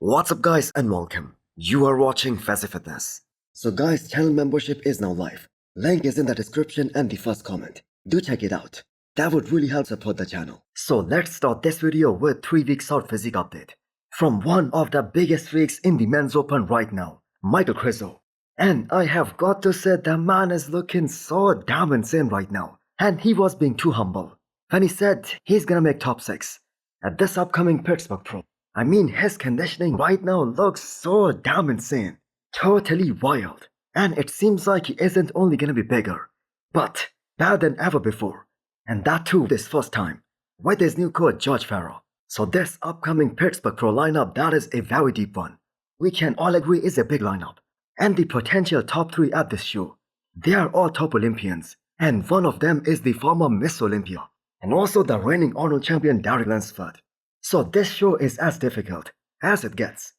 What's up guys and welcome. You are watching Fazi Fitness. So guys, channel membership is now live. Link is in the description and the first comment. Do check it out. That would really help support the channel. So let's start this video with 3 weeks out physique update. From one of the biggest freaks in the men's open right now, Michael Krizo. And I have got to say the man is looking so damn insane right now. And he was being too humble when he said he's gonna make top 6 at this upcoming Pittsburgh Pro. I mean, his conditioning right now looks so damn insane. Totally wild. And it seems like he isn't only gonna be bigger, but better than ever before. And that too this first time, with his new coach George Farrell. So this upcoming Pittsburgh Pro lineup, that is a very deep one. We can all agree is a big lineup. And the potential top 3 at this show, they are all top Olympians. And one of them is the former Miss Olympia. And also the reigning Arnold champion Darryl Lansford. So this show is as difficult as it gets.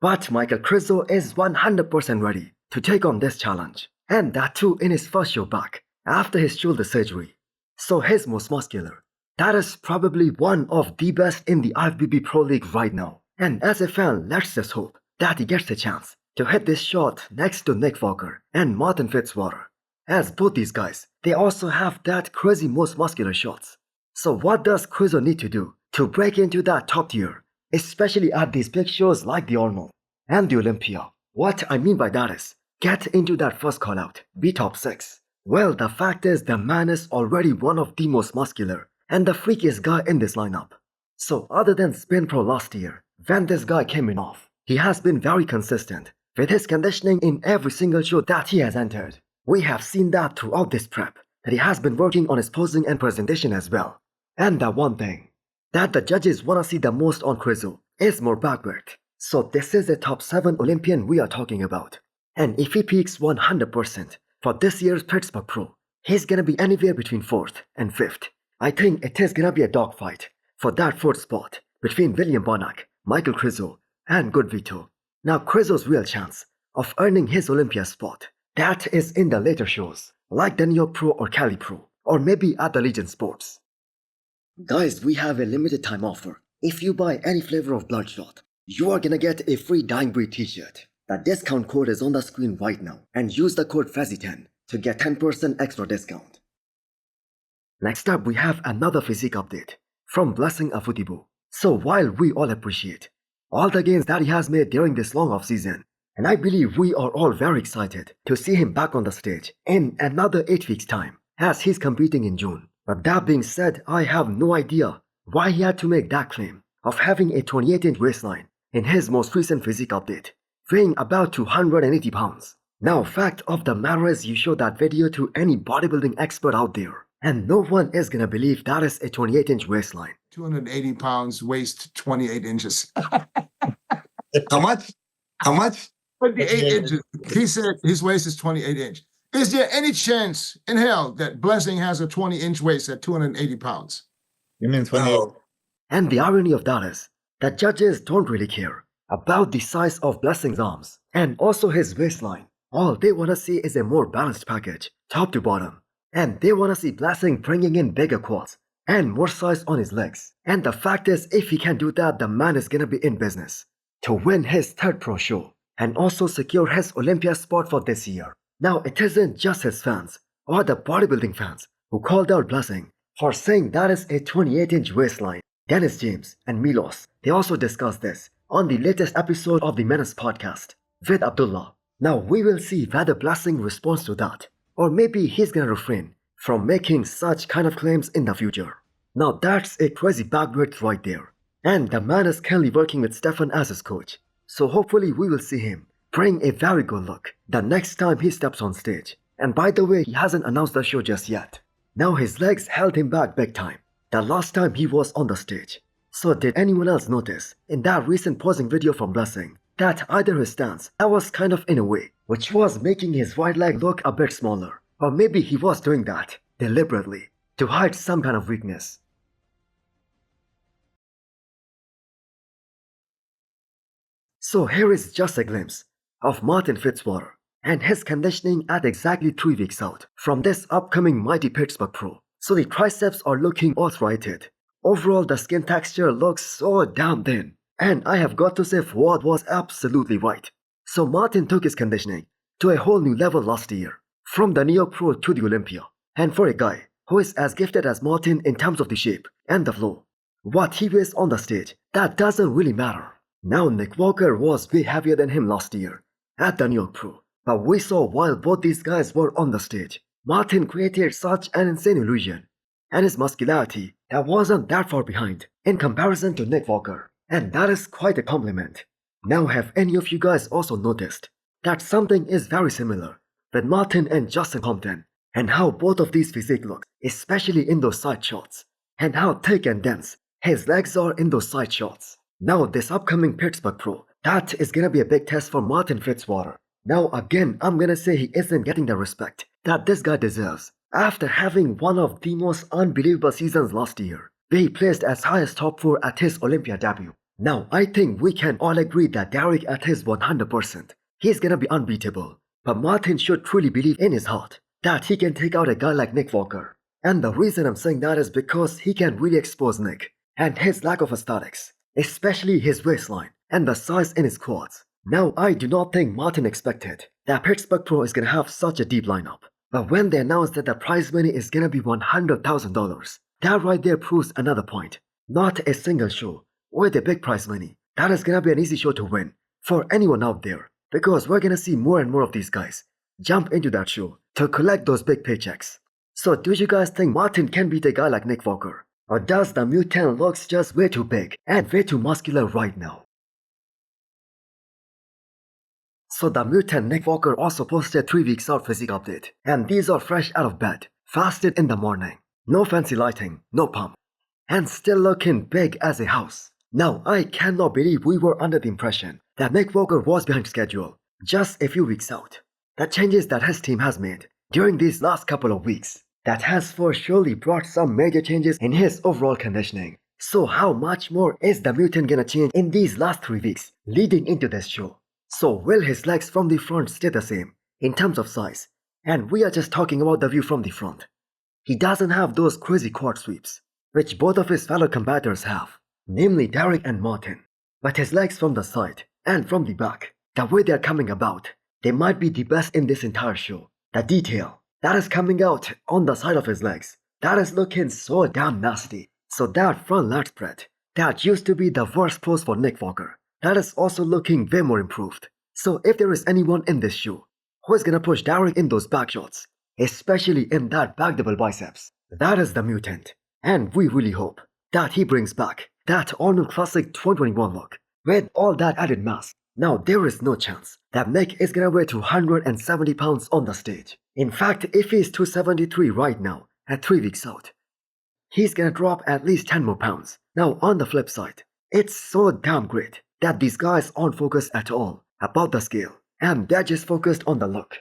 But Michael Krizo is 100% ready to take on this challenge. And that too in his first show back after his shoulder surgery. So he's most muscular. That is probably one of the best in the IFBB Pro League right now. And as a fan, let's just hope that he gets a chance to hit this shot next to Nick Walker and Martin-Fitzwater. As both these guys, they also have that crazy most muscular shots. So what does Krizo need to do to break into that top tier, especially at these big shows like the Arnold and the Olympia? What I mean by that is, get into that first call out, be top 6. Well, the fact is the man is already one of the most muscular and the freakiest guy in this lineup. So other than Spin Pro last year, when this guy came in off, he has been very consistent with his conditioning in every single show that he has entered. We have seen that throughout this prep, that he has been working on his posing and presentation as well. And the one thing that the judges wanna see the most on Krizo is more backwork. So this is a top 7 Olympian we are talking about. And if he peaks 100% for this year's Pittsburgh Pro, he's gonna be anywhere between 4th and 5th. I think it is gonna be a dogfight for that 4th spot between William Bonac, Michael Krizo, and Good Vito. Now Krizo's real chance of earning his Olympia spot, that is in the later shows, like the New York Pro or Cali Pro, or maybe at the Legion Sports. Guys, we have a limited time offer. If you buy any flavor of Bloodshot, you are gonna get a free Dying Breed t-shirt. The discount code is on the screen right now, and use the code FAZI10 to get 10% extra discount. Next up, we have another physique update from Blessing Afutibu. So while we all appreciate all the gains that he has made during this long off season, and I believe we are all very excited to see him back on the stage in another 8 weeks time as he's competing in June. But that being said, I have no idea why he had to make that claim of having a 28-inch waistline in his most recent physique update, weighing about 280 pounds. Now, fact of the matter is, you show that video to any bodybuilding expert out there, and no one is gonna believe that is a 28-inch waistline. 280 pounds, waist 28 inches. How much? How much? 28 inches. He said his waist is 28 inches. Is there any chance in hell that Blessing has a 20-inch waist at 280 pounds? You mean 28? No. And the irony of that is that judges don't really care about the size of Blessing's arms and also his waistline. All they want to see is a more balanced package, top to bottom. And they want to see Blessing bringing in bigger quads and more size on his legs. And the fact is, if he can do that, the man is going to be in business to win his 3rd pro show and also secure his Olympia spot for this year. Now, it isn't just his fans or the bodybuilding fans who called out Blessing for saying that is a 28-inch waistline. Dennis James and Milos, they also discussed this on the latest episode of the Menace podcast with Abdullah. Now, we will see whether Blessing responds to that, or maybe he's gonna refrain from making such kind of claims in the future. Now, that's a crazy backward right there. And the man is currently working with Stefan as his coach. So hopefully we will see him bring a very good look the next time he steps on stage. And by the way, he hasn't announced the show just yet. Now his legs held him back big time the last time he was on the stage. So did anyone else notice in that recent posing video from Blessing that either his stance that was kind of in a way which was making his right leg look a bit smaller, or maybe he was doing that deliberately to hide some kind of weakness? So here is just a glimpse of Martin-Fitzwater and his conditioning at exactly 3 weeks out from this upcoming mighty Pittsburgh Pro. So the triceps are looking arthrited. Overall, the skin texture looks so damn thin. And I have got to say Fuad was absolutely right. So Martin took his conditioning to a whole new level last year, from the New York Pro to the Olympia. And for a guy who is as gifted as Martin in terms of the shape and the flow, what he weighs on the stage, that doesn't really matter. Now Nick Walker was way heavier than him last year at the New York Pro, but we saw while both these guys were on the stage, Martin created such an insane illusion, and his muscularity that wasn't that far behind in comparison to Nick Walker, and that is quite a compliment. Now have any of you guys also noticed that something is very similar with Martin and Justin Compton, and how both of these physique look, especially in those side shots, and how thick and dense his legs are in those side shots. Now this upcoming Pittsburgh Pro, that is gonna be a big test for Martin-Fitzwater. Now again, I'm gonna say he isn't getting the respect that this guy deserves after having one of the most unbelievable seasons last year, where he placed as high as top 4 at his Olympia debut. Now I think we can all agree that Derek at his 100%, he's gonna be unbeatable. But Martin should truly believe in his heart that he can take out a guy like Nick Walker. And the reason I'm saying that is because he can really expose Nick and his lack of aesthetics, especially his waistline and the size in his quads. Now I do not think Martin expected that Pittsburgh Pro is gonna have such a deep lineup. But when they announced that the prize money is gonna be $100,000, that right there proves another point. Not a single show with a big prize money. That is gonna be an easy show to win for anyone out there, because we're gonna see more and more of these guys jump into that show to collect those big paychecks. So do you guys think Martin can beat a guy like Nick Walker? Or does the mutant looks just way too big and way too muscular right now? So the mutant Nick Walker also posted 3 weeks out physique update, and these are fresh out of bed, fasted in the morning, no fancy lighting, no pump, and still looking big as a house. Now I cannot believe we were under the impression that Nick Walker was behind schedule just a few weeks out. The changes that his team has made during these last couple of weeks, that has for surely brought some major changes in his overall conditioning. So how much more is the mutant gonna change in these last 3 weeks leading into this show? So will his legs from the front stay the same in terms of size? And we are just talking about the view from the front. He doesn't have those crazy quad sweeps, which both of his fellow competitors have, namely Derek and Martin. But his legs from the side and from the back, the way they're coming about, they might be the best in this entire show. The detail that is coming out on the side of his legs, that is looking so damn nasty. So that front lat spread, that used to be the worst pose for Nick Walker, that is also looking way more improved. So if there is anyone in this show who is gonna push Derek in those back shots, especially in that back double biceps, that is the mutant. And we really hope that he brings back that all-new classic 2021 look with all that added mass. Now there is no chance that Nick is gonna weigh 270 pounds on the stage. In fact, if he is 273 right now at 3 weeks out, he's gonna drop at least 10 more pounds. Now on the flip side, it's so damn great that these guys aren't focused at all about the scale, and they're just focused on the look.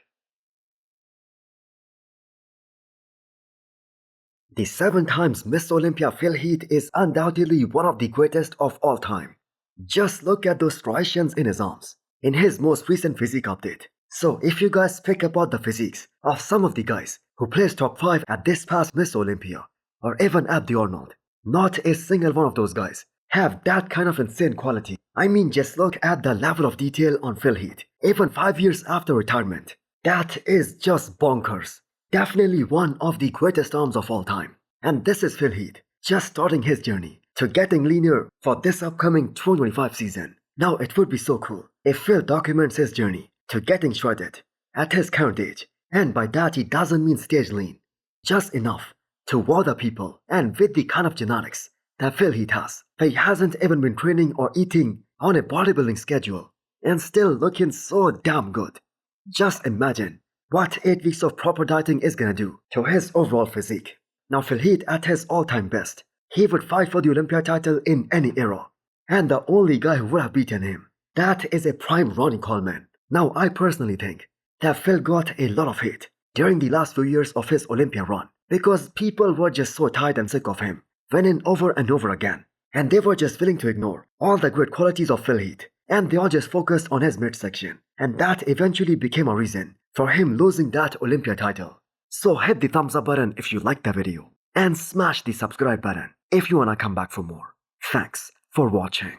The 7 times Miss Olympia Phil Heath is undoubtedly one of the greatest of all time. Just look at those striations in his arms in his most recent physique update. So if you guys pick apart the physiques of some of the guys who placed top 5 at this past Miss Olympia, or even at the Arnold, not a single one of those guys have that kind of insane quality. I mean, just look at the level of detail on Phil Heath, even 5 years after retirement. That is just bonkers. Definitely one of the greatest arms of all time. And this is Phil Heath, just starting his journey to getting leaner for this upcoming 2025 season. Now it would be so cool if Phil documents his journey to getting shredded at his current age. And by that he doesn't mean stage lean, just enough to wow the people, and with the kind of genetics that Phil Heath has. He hasn't even been training or eating on a bodybuilding schedule and still looking so damn good. Just imagine what 8 weeks of proper dieting is gonna do to his overall physique. Now Phil Heath at his all-time best, he would fight for the Olympia title in any era. And the only guy who would have beaten him, that is a prime Ronnie Coleman. Now I personally think that Phil got a lot of hate during the last few years of his Olympia run, because people were just so tired and sick of him winning over and over again. And they were just willing to ignore all the great qualities of Phil Heath, and they all just focused on his midsection. And that eventually became a reason for him losing that Olympia title. So hit the thumbs up button if you liked the video, and smash the subscribe button if you wanna come back for more. Thanks for watching.